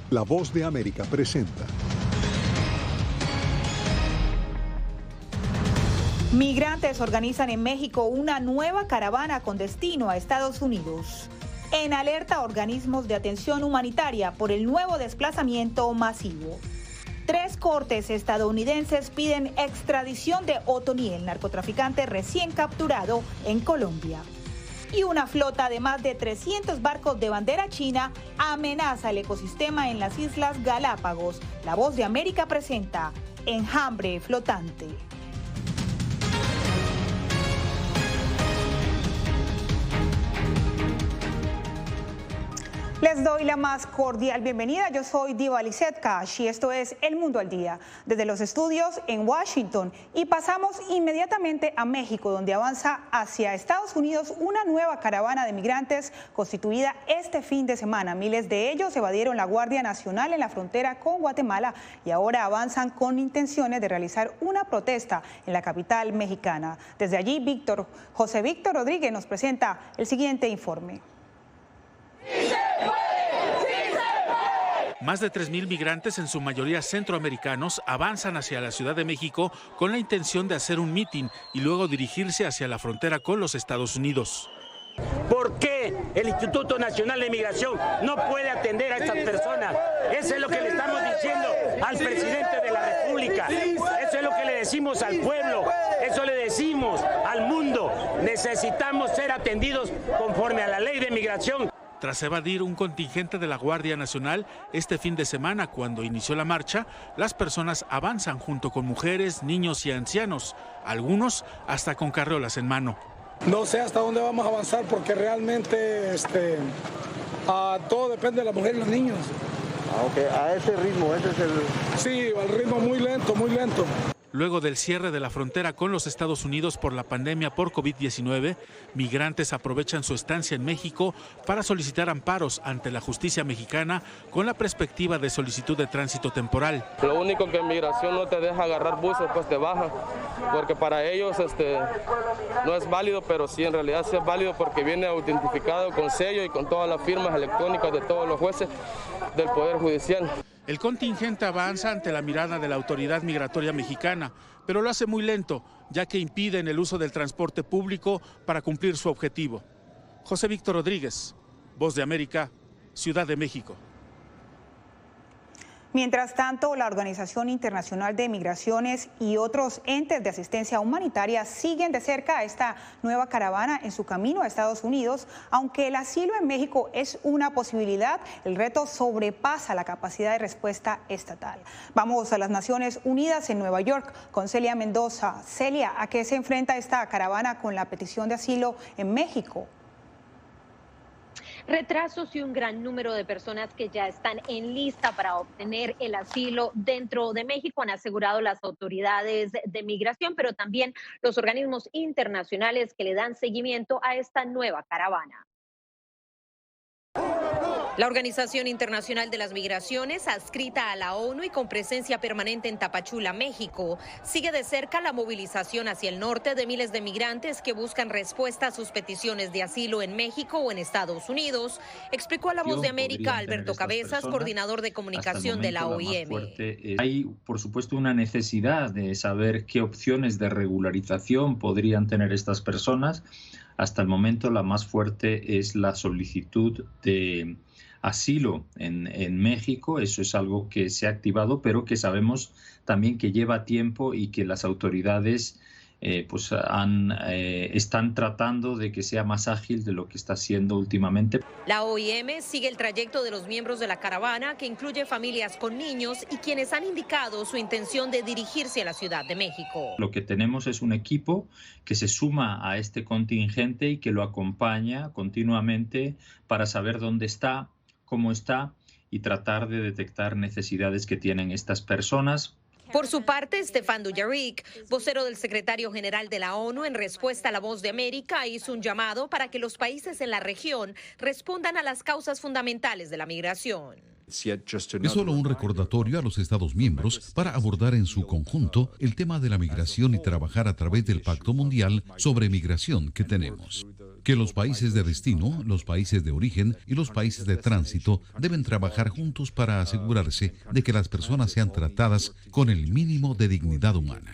La Voz de América presenta. Migrantes organizan en México una nueva caravana con destino a Estados Unidos. En alerta organismos de atención humanitaria por el nuevo desplazamiento masivo. 3 cortes estadounidenses piden extradición de Otoniel, narcotraficante recién capturado en Colombia. Y una flota de más de 300 barcos de bandera china amenaza el ecosistema en las Islas Galápagos. La Voz de América presenta Enjambre Flotante. Les doy la más cordial bienvenida. Yo soy Diva Lizeth Cash y esto es El Mundo al Día, desde los estudios en Washington. Y pasamos inmediatamente a México, donde avanza hacia Estados Unidos una nueva caravana de migrantes constituida este fin de semana. Miles de ellos evadieron la Guardia Nacional en la frontera con Guatemala y ahora avanzan con intenciones de realizar una protesta en la capital mexicana. Desde allí, José Víctor Rodríguez nos presenta el siguiente informe. Más de 3,000 migrantes, en su mayoría centroamericanos, avanzan hacia la Ciudad de México con la intención de hacer un mitin y luego dirigirse hacia la frontera con los Estados Unidos. ¿Por qué el Instituto Nacional de Migración no puede atender a estas personas? Eso es lo que le estamos diciendo al presidente de la República. Eso es lo que le decimos al pueblo. Eso le decimos al mundo. Necesitamos ser atendidos conforme a la ley de migración. Tras evadir un contingente de la Guardia Nacional este fin de semana, cuando inició la marcha, las personas avanzan junto con mujeres, niños y ancianos, algunos hasta con carriolas en mano. No sé hasta dónde vamos a avanzar porque realmente todo depende de la mujer y los niños. A ese ritmo, ese es el... Sí, al ritmo muy lento, muy lento. Luego del cierre de la frontera con los Estados Unidos por la pandemia por COVID-19, migrantes aprovechan su estancia en México para solicitar amparos ante la justicia mexicana con la perspectiva de solicitud de tránsito temporal. Lo único que en migración no te deja agarrar buses, pues te baja, porque para ellos no es válido, pero sí en realidad sí es válido porque viene autentificado con sello y con todas las firmas electrónicas de todos los jueces del Poder Judicial. El contingente avanza ante la mirada de la autoridad migratoria mexicana, pero lo hace muy lento, ya que impiden el uso del transporte público para cumplir su objetivo. José Víctor Rodríguez, Voz de América, Ciudad de México. Mientras tanto, la Organización Internacional de Migraciones y otros entes de asistencia humanitaria siguen de cerca a esta nueva caravana en su camino a Estados Unidos. Aunque el asilo en México es una posibilidad, el reto sobrepasa la capacidad de respuesta estatal. Vamos a las Naciones Unidas en Nueva York con Celia Mendoza. Celia, ¿a qué se enfrenta esta caravana con la petición de asilo en México? Retrasos y un gran número de personas que ya están en lista para obtener el asilo dentro de México, han asegurado las autoridades de migración, pero también los organismos internacionales que le dan seguimiento a esta nueva caravana. La Organización Internacional de las Migraciones, adscrita a la ONU y con presencia permanente en Tapachula, México, sigue de cerca la movilización hacia el norte de miles de migrantes que buscan respuesta a sus peticiones de asilo en México o en Estados Unidos, explicó a La Voz de América Alberto Cabezas, coordinador de comunicación de la OIM. Hay, por supuesto, una necesidad de saber qué opciones de regularización podrían tener estas personas. Hasta el momento la más fuerte es la solicitud de asilo en México. Eso es algo que se ha activado, pero que sabemos también que lleva tiempo y que las autoridades están tratando de que sea más ágil de lo que está siendo últimamente. La OIM sigue el trayecto de los miembros de la caravana, que incluye familias con niños y quienes han indicado su intención de dirigirse a la Ciudad de México. Lo que tenemos es un equipo que se suma a este contingente y que lo acompaña continuamente para saber dónde está, cómo está y tratar de detectar necesidades que tienen estas personas. Por su parte, Stefan Dujarric, vocero del secretario general de la ONU, en respuesta a La Voz de América, hizo un llamado para que los países en la región respondan a las causas fundamentales de la migración. Es solo un recordatorio a los Estados miembros para abordar en su conjunto el tema de la migración y trabajar a través del Pacto Mundial sobre Migración que tenemos. que los países de destino, los países de origen y los países de tránsito deben trabajar juntos para asegurarse de que las personas sean tratadas con el mínimo de dignidad humana.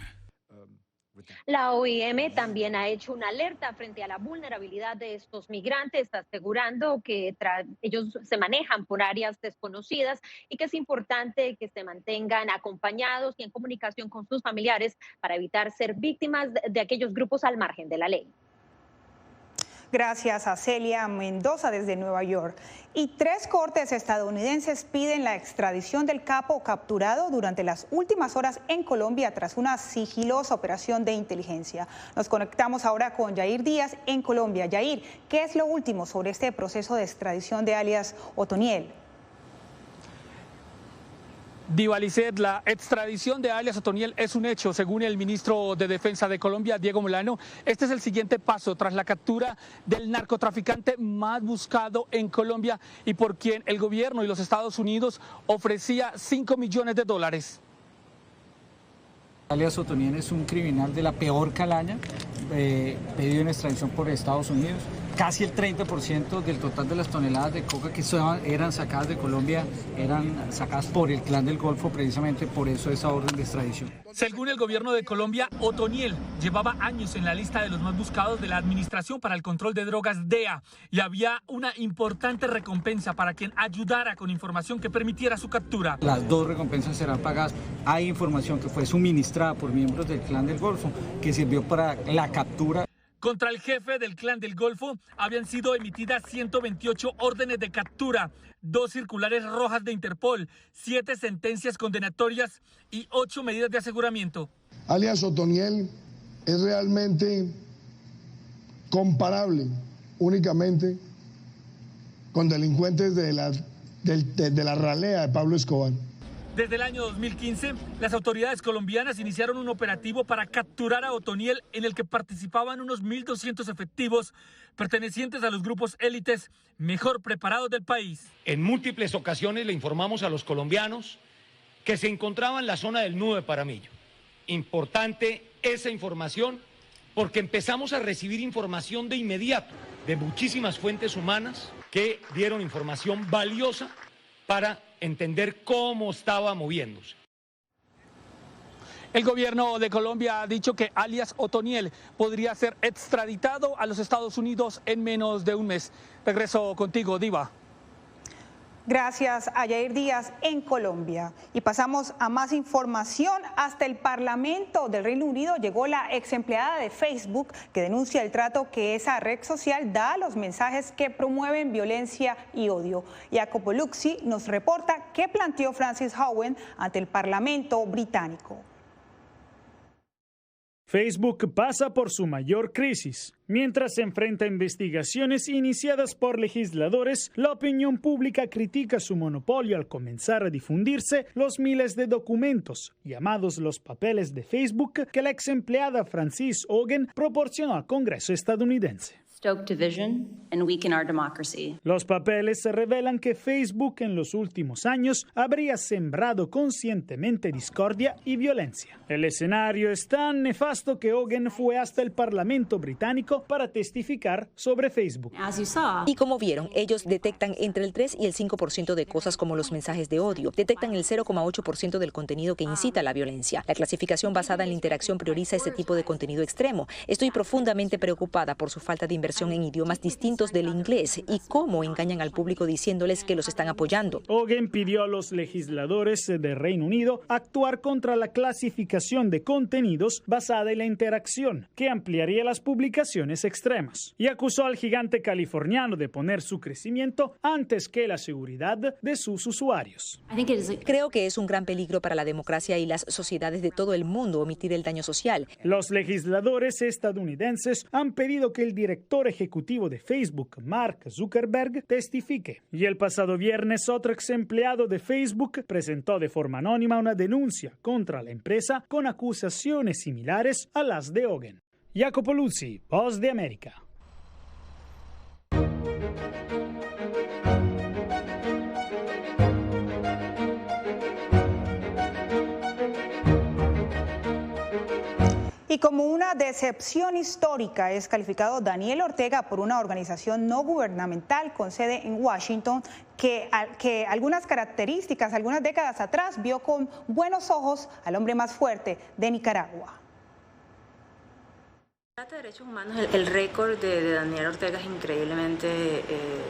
La OIM también ha hecho una alerta frente a la vulnerabilidad de estos migrantes, asegurando que ellos se manejan por áreas desconocidas y que es importante que se mantengan acompañados y en comunicación con sus familiares para evitar ser víctimas de aquellos grupos al margen de la ley. Gracias a Celia Mendoza desde Nueva York. Y 3 cortes estadounidenses piden la extradición del capo capturado durante las últimas horas en Colombia tras una sigilosa operación de inteligencia. Nos conectamos ahora con Yair Díaz en Colombia. Yair, ¿qué es lo último sobre este proceso de extradición de alias Otoniel? Diva Lisset, la extradición de alias Otoniel es un hecho, según el ministro de Defensa de Colombia, Diego Molano. Este es el siguiente paso tras la captura del narcotraficante más buscado en Colombia y por quien el gobierno y los Estados Unidos ofrecía $5 millones. Alias Otoniel es un criminal de la peor calaña, pedido en extradición por Estados Unidos. Casi el 30% del total de las toneladas de coca que eran sacadas de Colombia eran sacadas por el Clan del Golfo, precisamente por eso esa orden de extradición. Según el gobierno de Colombia, Otoniel llevaba años en la lista de los más buscados de la Administración para el Control de Drogas, DEA, y había una importante recompensa para quien ayudara con información que permitiera su captura. Las 2 recompensas serán pagadas. Hay información que fue suministrada por miembros del Clan del Golfo que sirvió para la captura. Contra el jefe del Clan del Golfo habían sido emitidas 128 órdenes de captura, 2 circulares rojas de Interpol, 7 sentencias condenatorias y 8 medidas de aseguramiento. Alias Otoniel es realmente comparable únicamente con delincuentes de la ralea de Pablo Escobar. Desde el año 2015, las autoridades colombianas iniciaron un operativo para capturar a Otoniel en el que participaban unos 1.200 efectivos pertenecientes a los grupos élites mejor preparados del país. En múltiples ocasiones le informamos a los colombianos que se encontraba en la zona del Nudo de Paramillo. Importante esa información porque empezamos a recibir información de inmediato de muchísimas fuentes humanas que dieron información valiosa para entender cómo estaba moviéndose. El gobierno de Colombia ha dicho que alias Otoniel podría ser extraditado a los Estados Unidos en menos de un mes. Regreso contigo, Diva. Gracias a Yair Díaz en Colombia. Y pasamos a más información. Hasta el Parlamento del Reino Unido llegó la ex empleada de Facebook que denuncia el trato que esa red social da a los mensajes que promueven violencia y odio. Jacopo Luzzi nos reporta qué planteó Frances Haugen ante el Parlamento británico. Facebook pasa por su mayor crisis. Mientras se enfrenta a investigaciones iniciadas por legisladores, la opinión pública critica su monopolio al comenzar a difundirse los miles de documentos, llamados los papeles de Facebook, que la ex empleada Frances Haugen proporcionó al Congreso estadounidense. Los papeles revelan que Facebook en los últimos años habría sembrado conscientemente discordia y violencia. El escenario es tan nefasto que Haugen fue hasta el Parlamento británico para testificar sobre Facebook. Y como vieron, ellos detectan entre el 3 y el 5% de cosas como los mensajes de odio. Detectan el 0,8% del contenido que incita a la violencia. La clasificación basada en la interacción prioriza este tipo de contenido extremo. Estoy profundamente preocupada por su falta de inversión en idiomas distintos del inglés y cómo engañan al público diciéndoles que los están apoyando. Haugen pidió a los legisladores de Reino Unido actuar contra la clasificación de contenidos basada en la interacción, que ampliaría las publicaciones extremas, y acusó al gigante californiano de poner su crecimiento antes que la seguridad de sus usuarios. Creo que es un gran peligro para la democracia y las sociedades de todo el mundo omitir el daño social. Los legisladores estadounidenses han pedido que el director ejecutivo de Facebook, Mark Zuckerberg, testifique. Y el pasado viernes, otro ex empleado de Facebook presentó de forma anónima una denuncia contra la empresa con acusaciones similares a las de Haugen. Jacopo Luzzi, Voz de América. Y como una decepción histórica es calificado Daniel Ortega por una organización no gubernamental con sede en Washington que algunas características, algunas décadas atrás, vio con buenos ojos al hombre más fuerte de Nicaragua. De derechos humanos, el récord de Daniel Ortega es increíblemente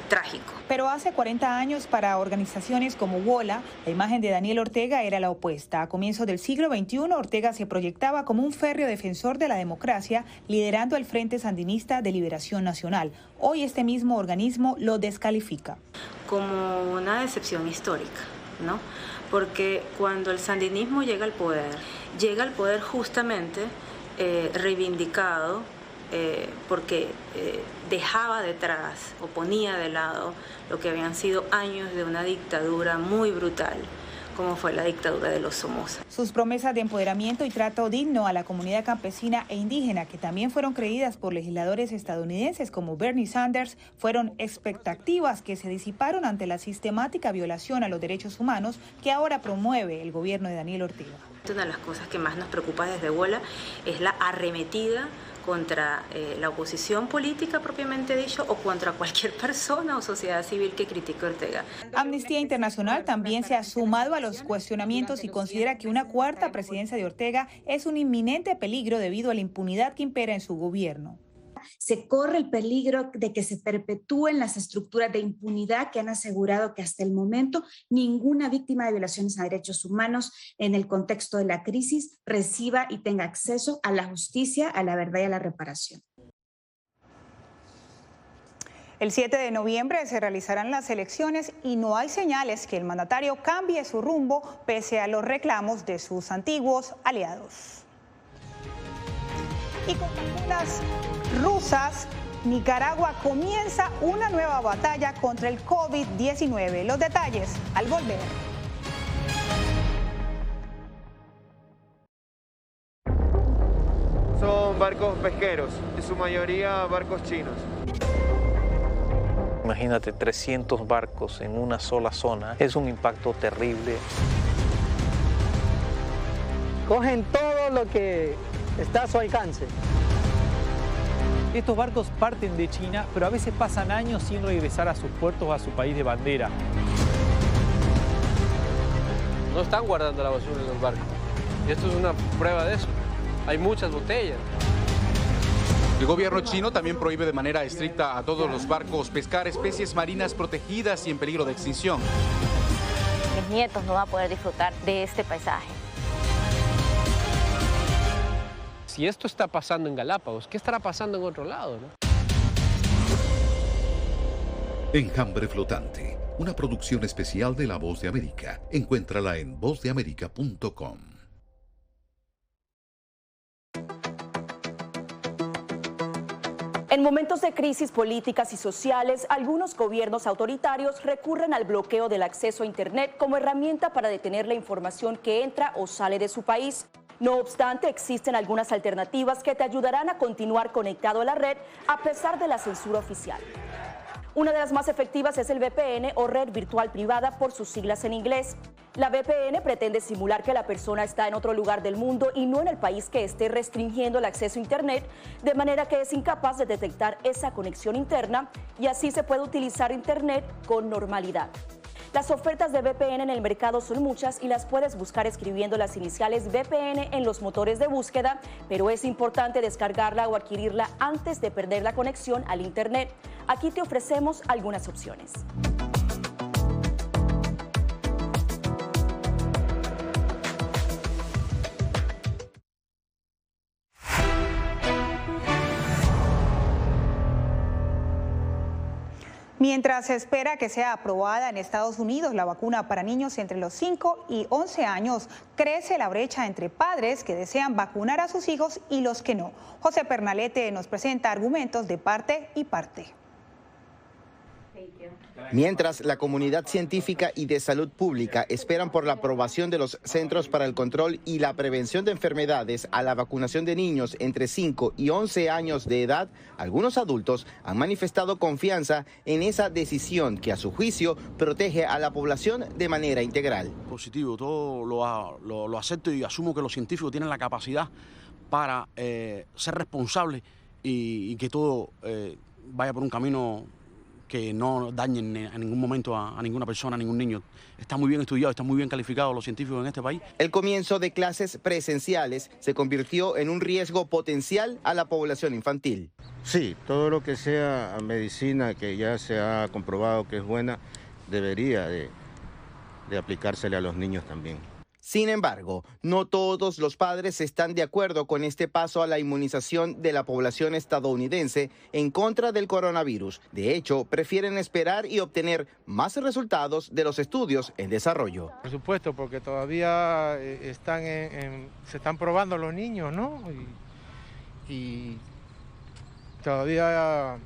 trágico. Pero hace 40 años para organizaciones como WOLA, la imagen de Daniel Ortega era la opuesta. A comienzos del siglo XXI, Ortega se proyectaba como un férreo defensor de la democracia, liderando el Frente Sandinista de Liberación Nacional. Hoy este mismo organismo lo descalifica. Como una decepción histórica, ¿no? Porque cuando el sandinismo llega al poder justamente reivindicado porque dejaba detrás o ponía de lado lo que habían sido años de una dictadura muy brutal, como fue la dictadura de los Somoza. Sus promesas de empoderamiento y trato digno a la comunidad campesina e indígena, que también fueron creídas por legisladores estadounidenses como Bernie Sanders, fueron expectativas que se disiparon ante la sistemática violación a los derechos humanos que ahora promueve el gobierno de Daniel Ortega. Una de las cosas que más nos preocupa desde WOLA es la arremetida contra la oposición política propiamente dicho o contra cualquier persona o sociedad civil que critique a Ortega. Amnistía Internacional también se ha sumado a los cuestionamientos y considera que una cuarta presidencia de Ortega es un inminente peligro debido a la impunidad que impera en su gobierno. Se corre el peligro de que se perpetúen las estructuras de impunidad que han asegurado que hasta el momento ninguna víctima de violaciones a derechos humanos en el contexto de la crisis reciba y tenga acceso a la justicia, a la verdad y a la reparación. El 7 de noviembre se realizarán las elecciones y no hay señales que el mandatario cambie su rumbo pese a los reclamos de sus antiguos aliados. Y con vacunas rusas, Nicaragua comienza una nueva batalla contra el COVID-19. Los detalles al volver. Son barcos pesqueros, en su mayoría barcos chinos. Imagínate 300 barcos en una sola zona, es un impacto terrible. Cogen todo lo que está a su alcance. Estos barcos parten de China, pero a veces pasan años sin regresar a sus puertos o a su país de bandera. No están guardando la basura en los barcos. Y esto es una prueba de eso. Hay muchas botellas. El gobierno chino también prohíbe de manera estricta a todos los barcos pescar especies marinas protegidas y en peligro de extinción. Mis nietos no van a poder disfrutar de este paisaje. Si esto está pasando en Galápagos, ¿qué estará pasando en otro lado, no? Enjambre flotante, una producción especial de La Voz de América. Encuéntrala en vozdeamerica.com. En momentos de crisis políticas y sociales, algunos gobiernos autoritarios recurren al bloqueo del acceso a Internet como herramienta para detener la información que entra o sale de su país. No obstante, existen algunas alternativas que te ayudarán a continuar conectado a la red a pesar de la censura oficial. Una de las más efectivas es el VPN o red virtual privada por sus siglas en inglés. La VPN pretende simular que la persona está en otro lugar del mundo y no en el país que esté restringiendo el acceso a Internet, de manera que es incapaz de detectar esa conexión interna y así se puede utilizar Internet con normalidad. Las ofertas de VPN en el mercado son muchas y las puedes buscar escribiendo las iniciales VPN en los motores de búsqueda, pero es importante descargarla o adquirirla antes de perder la conexión al Internet. Aquí te ofrecemos algunas opciones. Mientras se espera que sea aprobada en Estados Unidos la vacuna para niños entre los 5 y 11 años, crece la brecha entre padres que desean vacunar a sus hijos y los que no. José Pernalete nos presenta argumentos de parte y parte. Mientras la comunidad científica y de salud pública esperan por la aprobación de los Centros para el Control y la Prevención de Enfermedades a la vacunación de niños entre 5 y 11 años de edad, algunos adultos han manifestado confianza en esa decisión que a su juicio protege a la población de manera integral. Positivo, todo lo acepto y asumo que los científicos tienen la capacidad para ser responsable y que todo vaya por un camino que no dañen en ningún momento a ninguna persona, a ningún niño. Está muy bien estudiado, está muy bien calificado los científicos en este país. El comienzo de clases presenciales se convirtió en un riesgo potencial a la población infantil. Sí, todo lo que sea medicina que ya se ha comprobado que es buena, debería de aplicársele a los niños también. Sin embargo, no todos los padres están de acuerdo con este paso a la inmunización de la población estadounidense en contra del coronavirus. De hecho, prefieren esperar y obtener más resultados de los estudios en desarrollo. Por supuesto, porque todavía se están probando los niños, ¿no? Y todavía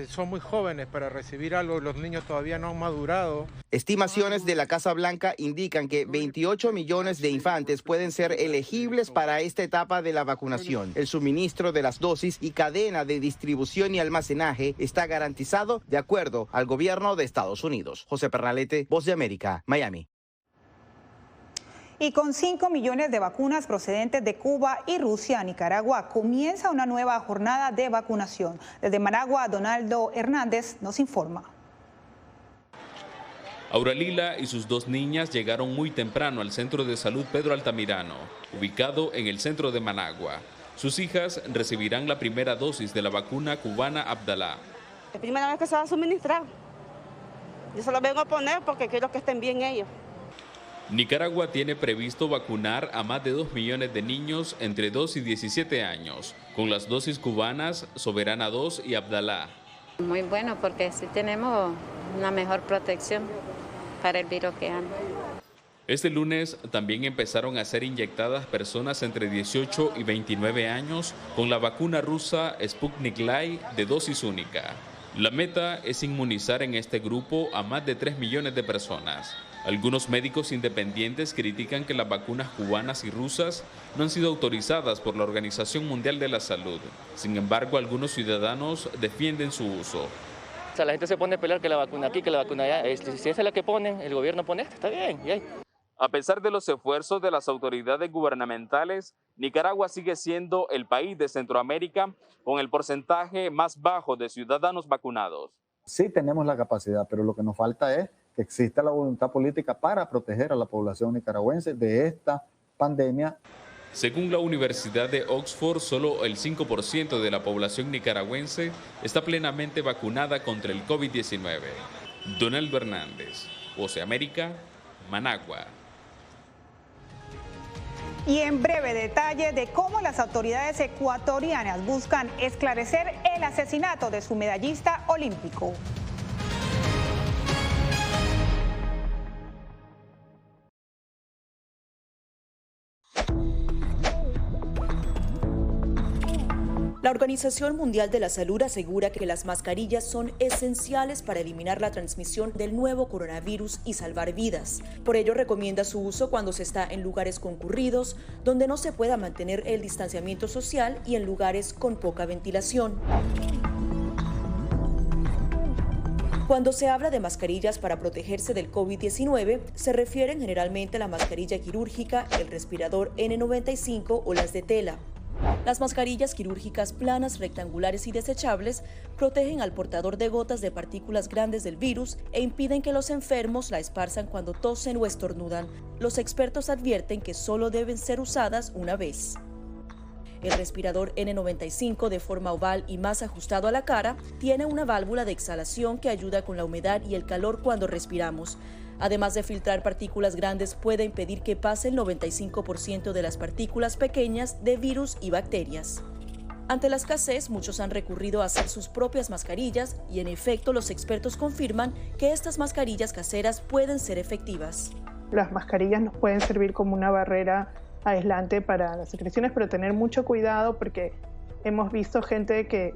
son muy jóvenes para recibir algo, los niños todavía no han madurado. Estimaciones de la Casa Blanca indican que 28 millones de infantes pueden ser elegibles para esta etapa de la vacunación. El suministro de las dosis y cadena de distribución y almacenaje está garantizado de acuerdo al gobierno de Estados Unidos. José Pernalete, Voz de América, Miami. Y con 5 millones de vacunas procedentes de Cuba y Rusia, Nicaragua comienza una nueva jornada de vacunación. Desde Managua, Donaldo Hernández nos informa. Auralila y sus 2 niñas llegaron muy temprano al Centro de Salud Pedro Altamirano, ubicado en el centro de Managua. Sus hijas recibirán la primera dosis de la vacuna cubana Abdalá. La primera vez que se va a suministrar. Yo se lo vengo a poner porque quiero que estén bien ellos. Nicaragua tiene previsto vacunar a más de 2 millones de niños entre 2 y 17 años, con las dosis cubanas Soberana 2 y Abdalá. Muy bueno porque así tenemos una mejor protección para el virus que anda. Este lunes también empezaron a ser inyectadas personas entre 18 y 29 años con la vacuna rusa Sputnik Light de dosis única. La meta es inmunizar en este grupo a más de 3 millones de personas. Algunos médicos independientes critican que las vacunas cubanas y rusas no han sido autorizadas por la Organización Mundial de la Salud. Sin embargo, algunos ciudadanos defienden su uso. O sea, la gente se pone a pelear que la vacuna aquí, que la vacuna allá. Si esa es la que ponen, el gobierno pone esta, está bien. Y ahí. A pesar de los esfuerzos de las autoridades gubernamentales, Nicaragua sigue siendo el país de Centroamérica con el porcentaje más bajo de ciudadanos vacunados. Sí tenemos la capacidad, pero lo que nos falta es que exista la voluntad política para proteger a la población nicaragüense de esta pandemia. Según la Universidad de Oxford, solo el 5% de la población nicaragüense está plenamente vacunada contra el COVID-19. Donaldo Hernández, Voz de América, Managua. Y en breve detalle de cómo las autoridades ecuatorianas buscan esclarecer el asesinato de su medallista olímpico. La Organización Mundial de la Salud asegura que las mascarillas son esenciales para eliminar la transmisión del nuevo coronavirus y salvar vidas. Por ello, recomienda su uso cuando se está en lugares concurridos, donde no se pueda mantener el distanciamiento social y en lugares con poca ventilación. Cuando se habla de mascarillas para protegerse del COVID-19, se refieren generalmente a la mascarilla quirúrgica, el respirador N95 o las de tela. Las mascarillas quirúrgicas planas, rectangulares y desechables protegen al portador de gotas de partículas grandes del virus e impiden que los enfermos la esparzan cuando tosen o estornudan. Los expertos advierten que solo deben ser usadas una vez. El respirador N95, de forma oval y más ajustado a la cara, tiene una válvula de exhalación que ayuda con la humedad y el calor cuando respiramos. Además de filtrar partículas grandes, puede impedir que pase el 95% de las partículas pequeñas de virus y bacterias. Ante la escasez, muchos han recurrido a hacer sus propias mascarillas y en efecto los expertos confirman que estas mascarillas caseras pueden ser efectivas. Las mascarillas nos pueden servir como una barrera aislante para las secreciones, pero tener mucho cuidado porque hemos visto gente que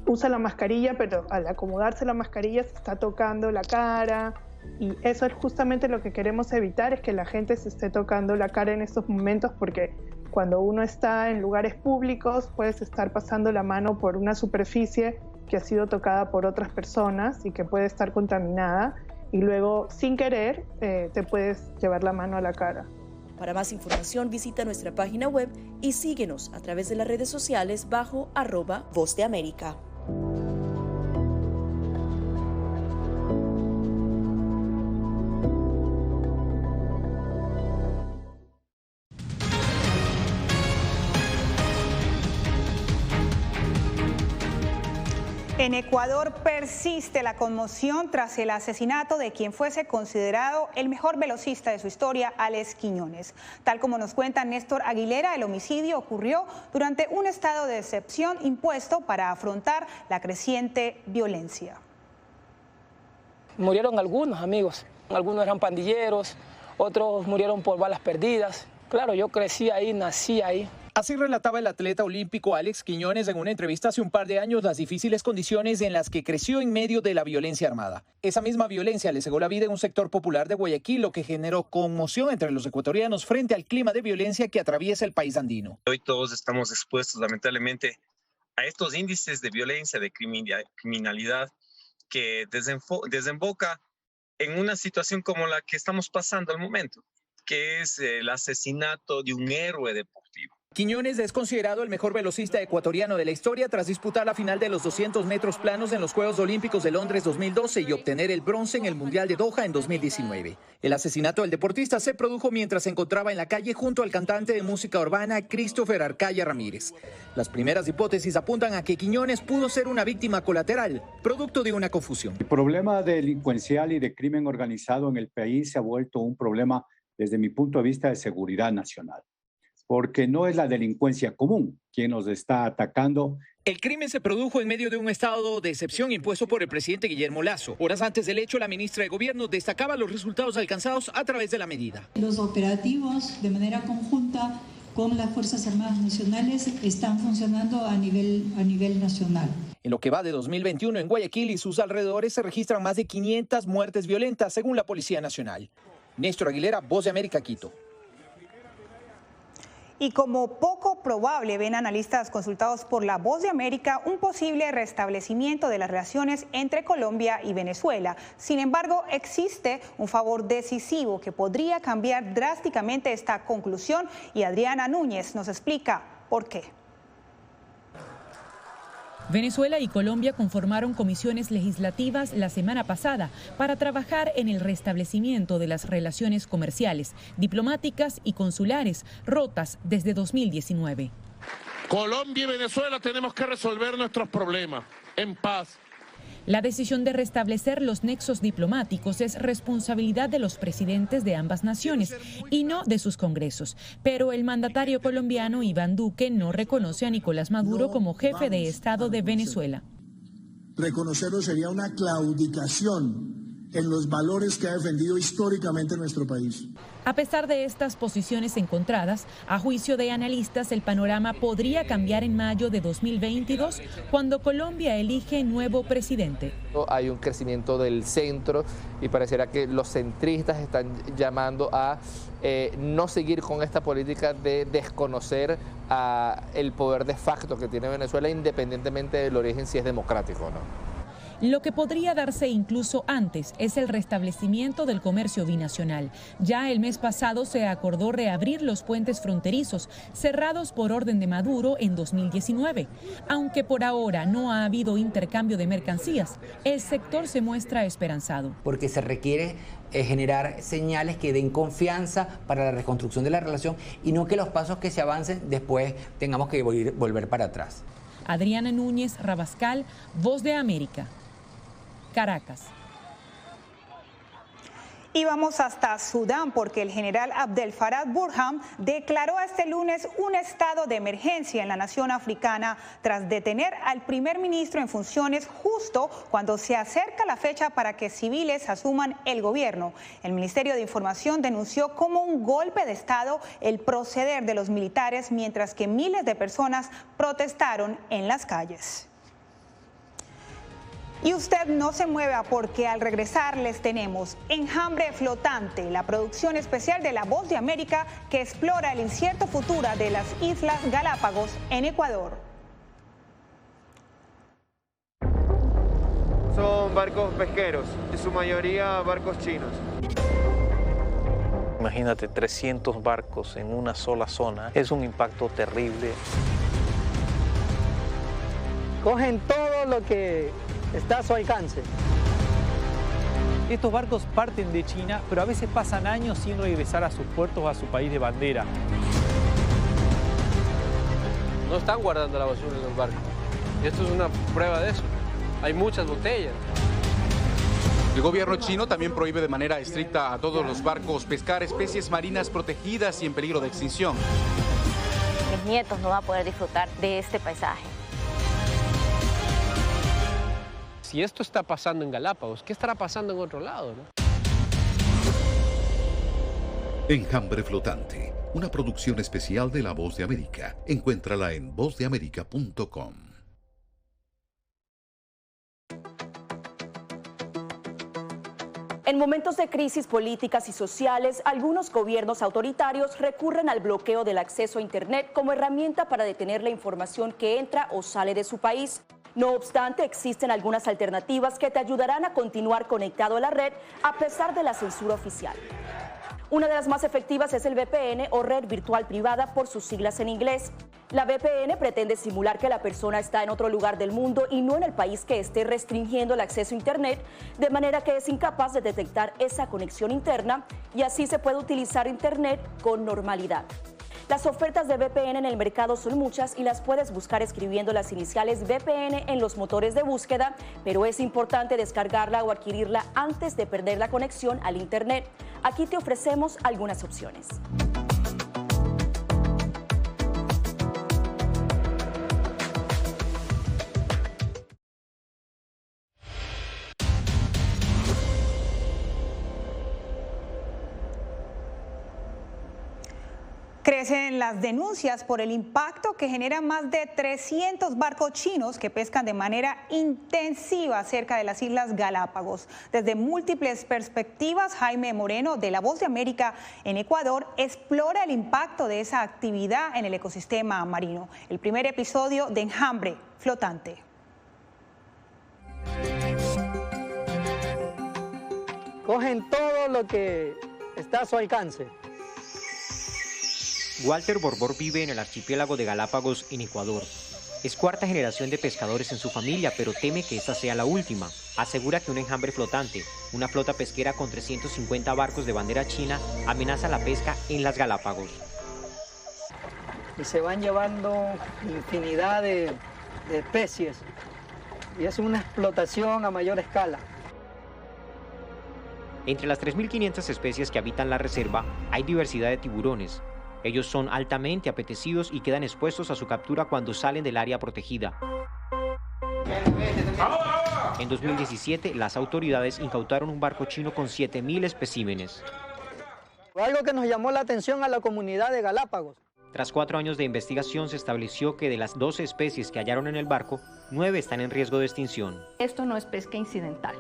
usa la mascarilla, pero al acomodarse la mascarilla se está tocando la cara. Y eso es justamente lo que queremos evitar, es que la gente se esté tocando la cara en estos momentos, porque cuando uno está en lugares públicos puedes estar pasando la mano por una superficie que ha sido tocada por otras personas y que puede estar contaminada y luego sin querer te puedes llevar la mano a la cara. Para más información visita nuestra página web y síguenos a través de las redes sociales bajo @Voz de América. En Ecuador persiste la conmoción tras el asesinato de quien fuese considerado el mejor velocista de su historia, Alex Quiñones. Tal como nos cuenta Néstor Aguilera, el homicidio ocurrió durante un estado de excepción impuesto para afrontar la creciente violencia. Murieron algunos amigos, algunos eran pandilleros, otros murieron por balas perdidas. Claro, yo crecí ahí, nací ahí. Así relataba el atleta olímpico Alex Quiñones en una entrevista hace un par de años las difíciles condiciones en las que creció en medio de la violencia armada. Esa misma violencia le cegó la vida en un sector popular de Guayaquil, lo que generó conmoción entre los ecuatorianos frente al clima de violencia que atraviesa el país andino. Hoy todos estamos expuestos, lamentablemente, a estos índices de violencia, de criminalidad que desemboca en una situación como la que estamos pasando al momento, que es el asesinato de un héroe deportivo. Quiñones es considerado el mejor velocista ecuatoriano de la historia tras disputar la final de los 200 metros planos en los Juegos Olímpicos de Londres 2012 y obtener el bronce en el Mundial de Doha en 2019. El asesinato del deportista se produjo mientras se encontraba en la calle junto al cantante de música urbana Christopher Arcaya Ramírez. Las primeras hipótesis apuntan a que Quiñones pudo ser una víctima colateral, producto de una confusión. El problema delincuencial y de crimen organizado en el país se ha vuelto un problema desde mi punto de vista de seguridad nacional. Porque no es la delincuencia común quien nos está atacando. El crimen se produjo en medio de un estado de excepción impuesto por el presidente Guillermo Lasso. Horas antes del hecho, la ministra de Gobierno destacaba los resultados alcanzados a través de la medida. Los operativos de manera conjunta con las Fuerzas Armadas Nacionales están funcionando a nivel nacional. En lo que va de 2021, en Guayaquil y sus alrededores se registran más de 500 muertes violentas, según la Policía Nacional. Néstor Aguilera, Voz de América, Quito. Y como poco probable ven analistas consultados por La Voz de América un posible restablecimiento de las relaciones entre Colombia y Venezuela. Sin embargo, existe un favor decisivo que podría cambiar drásticamente esta conclusión y Adriana Núñez nos explica por qué. Venezuela y Colombia conformaron comisiones legislativas la semana pasada para trabajar en el restablecimiento de las relaciones comerciales, diplomáticas y consulares rotas desde 2019. Colombia y Venezuela tenemos que resolver nuestros problemas en paz. La decisión de restablecer los nexos diplomáticos es responsabilidad de los presidentes de ambas naciones y no de sus congresos. Pero el mandatario colombiano Iván Duque no reconoce a Nicolás Maduro como jefe de Estado de Venezuela. Reconocerlo sería una claudicación en los valores que ha defendido históricamente nuestro país. A pesar de estas posiciones encontradas, a juicio de analistas, el panorama podría cambiar en mayo de 2022, cuando Colombia elige nuevo presidente. Hay un crecimiento del centro y pareciera que los centristas están llamando a no seguir con esta política de desconocer el poder de facto que tiene Venezuela, independientemente del origen, si es democrático o no. Lo que podría darse incluso antes es el restablecimiento del comercio binacional. Ya el mes pasado se acordó reabrir los puentes fronterizos, cerrados por orden de Maduro en 2019. Aunque por ahora no ha habido intercambio de mercancías, el sector se muestra esperanzado. Porque se requiere generar señales que den confianza para la reconstrucción de la relación y no que los pasos que se avancen después tengamos que volver para atrás. Adriana Núñez, Rabascal, Voz de América. Caracas. Y vamos hasta Sudán porque el general Abdel Fattah Burhan declaró este lunes un estado de emergencia en la nación africana tras detener al primer ministro en funciones justo cuando se acerca la fecha para que civiles asuman el gobierno. El Ministerio de Información denunció como un golpe de estado el proceder de los militares mientras que miles de personas protestaron en las calles. Y usted no se mueva porque al regresar les tenemos Enjambre Flotante, la producción especial de La Voz de América que explora el incierto futuro de las Islas Galápagos en Ecuador. Son barcos pesqueros, en su mayoría barcos chinos. Imagínate 300 barcos en una sola zona, es un impacto terrible. Cogen todo lo que está a su alcance. Estos barcos parten de China, pero a veces pasan años sin regresar a sus puertos o a su país de bandera. No están guardando la basura en los barcos. Esto es una prueba de eso. Hay muchas botellas. El gobierno chino también prohíbe de manera estricta a todos los barcos pescar especies marinas protegidas y en peligro de extinción. Mis nietos no van a poder disfrutar de este paisaje. Si esto está pasando en Galápagos, ¿qué estará pasando en otro lado, no? Enjambre flotante, una producción especial de La Voz de América. Encuéntrala en vozdeamerica.com. En momentos de crisis políticas y sociales, algunos gobiernos autoritarios recurren al bloqueo del acceso a Internet como herramienta para detener la información que entra o sale de su país. No obstante, existen algunas alternativas que te ayudarán a continuar conectado a la red a pesar de la censura oficial. Una de las más efectivas es el VPN o red virtual privada por sus siglas en inglés. La VPN pretende simular que la persona está en otro lugar del mundo y no en el país que esté restringiendo el acceso a Internet, de manera que es incapaz de detectar esa conexión interna y así se puede utilizar Internet con normalidad. Las ofertas de VPN en el mercado son muchas y las puedes buscar escribiendo las iniciales VPN en los motores de búsqueda, pero es importante descargarla o adquirirla antes de perder la conexión al Internet. Aquí te ofrecemos algunas opciones. Crecen las denuncias por el impacto que generan más de 300 barcos chinos que pescan de manera intensiva cerca de las Islas Galápagos. Desde múltiples perspectivas, Jaime Moreno, de La Voz de América en Ecuador, explora el impacto de esa actividad en el ecosistema marino. El primer episodio de Enjambre Flotante. Cogen todo lo que está a su alcance. Walter Borbor vive en el archipiélago de Galápagos, en Ecuador. Es cuarta generación de pescadores en su familia, pero teme que esta sea la última. Asegura que un enjambre flotante, una flota pesquera con 350 barcos de bandera china, amenaza la pesca en las Galápagos. Y se van llevando infinidad de especies. Y es una explotación a mayor escala. Entre las 3.500 especies que habitan la reserva, hay diversidad de tiburones. Ellos son altamente apetecidos y quedan expuestos a su captura cuando salen del área protegida. En 2017, las autoridades incautaron un barco chino con 7.000 especímenes. Algo que nos llamó la atención a la comunidad de Galápagos. Tras 4 años de investigación, se estableció que de las 12 especies que hallaron en el barco, 9 están en riesgo de extinción. Esto no es pesca incidental.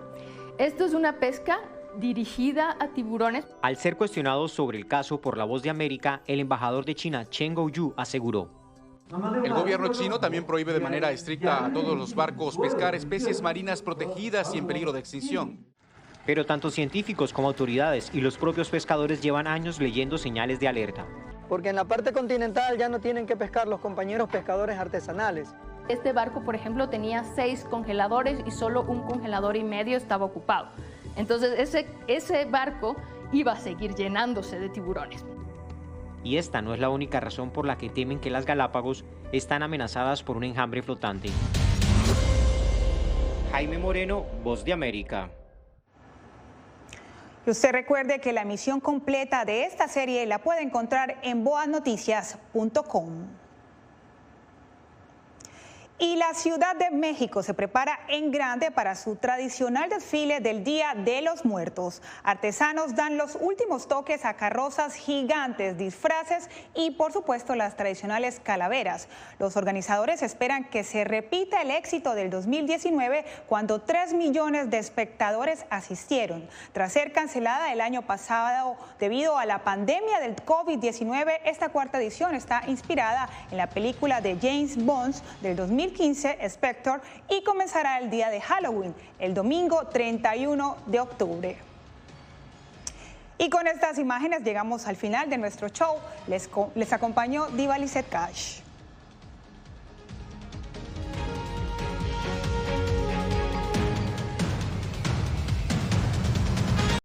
Esto es una pesca dirigida a tiburones. Al ser cuestionado sobre el caso por La Voz de América, el embajador de China, Chen Guoyu, aseguró: El gobierno chino también prohíbe de manera estricta a todos los barcos pescar especies marinas protegidas y en peligro de extinción. Pero tanto científicos como autoridades y los propios pescadores llevan años leyendo señales de alerta. Porque en la parte continental ya no tienen que pescar los compañeros pescadores artesanales. Este barco, por ejemplo, tenía 6 congeladores y solo un congelador y medio estaba ocupado. Entonces ese barco iba a seguir llenándose de tiburones. Y esta no es la única razón por la que temen que las Galápagos están amenazadas por un enjambre flotante. Jaime Moreno, Voz de América. Y usted recuerde que la emisión completa de esta serie la puede encontrar en boasnoticias.com. Y la Ciudad de México se prepara en grande para su tradicional desfile del Día de los Muertos. Artesanos dan los últimos toques a carrozas gigantes, disfraces y, por supuesto, las tradicionales calaveras. Los organizadores esperan que se repita el éxito del 2019, cuando 3 millones de espectadores asistieron. Tras ser cancelada el año pasado debido a la pandemia del COVID-19, esta cuarta edición está inspirada en la película de James Bond del 2015, Spectre, y comenzará el día de Halloween, el domingo 31 de octubre. Y con estas imágenes llegamos al final de nuestro show. Les acompañó Diva Lizeth Cash.